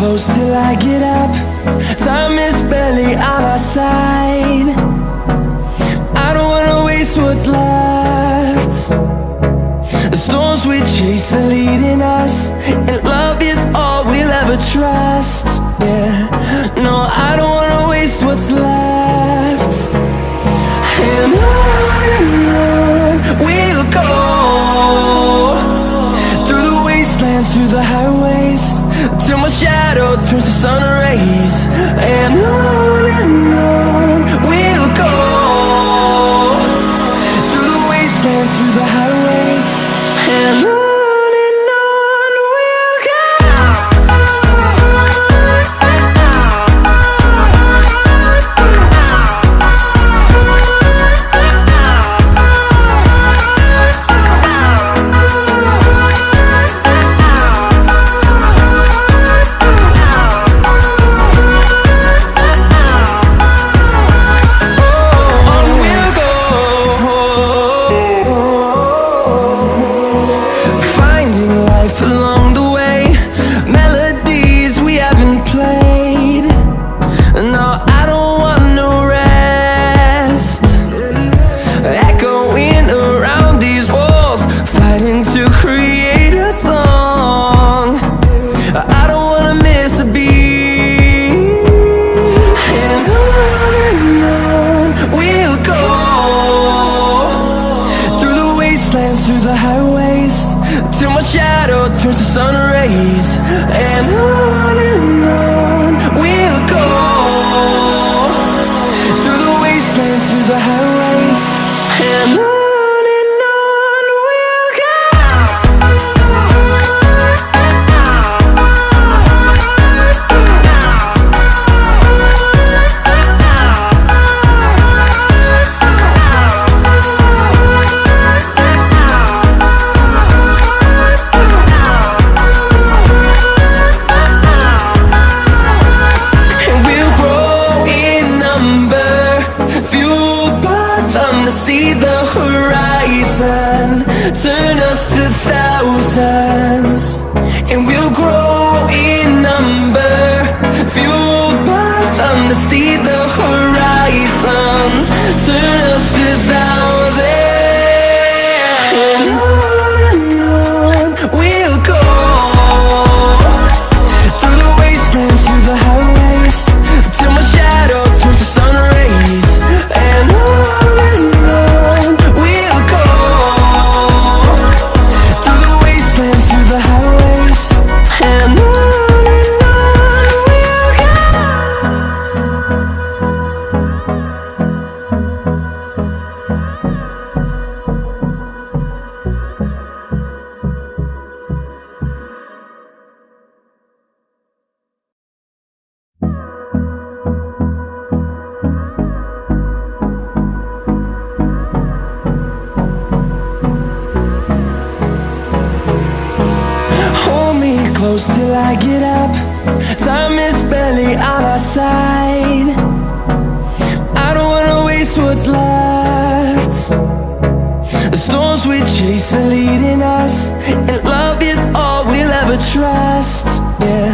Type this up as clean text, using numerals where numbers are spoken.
close till I get up. Time is barely on our side. I don't wanna waste what's left. The storms we chase are leading us, and love is all we'll ever trust. Yeah, no, I don't wanna waste what's left. And on we'll go, through the wastelands, through the highways, till my shadow turns to sun rays. And on we'll go, through the wastelands, through the highways, and on we'll go. Through the highways, till my shadow turns to sun rays. And on we'll go, through the wastelands, through the highways, and on we'll go. See the horizon, turn us to thousands, and we'll grow in number, fueled by them to see the horizon, turn us to thousands. And on we'll go, through the wastelands, through the highways, till my shadow turns to sun rays. And on close till I get up. Time is barely on our side. I don't wanna waste what's left. The storms we chase are leading us, and love is all we'll ever trust. Yeah.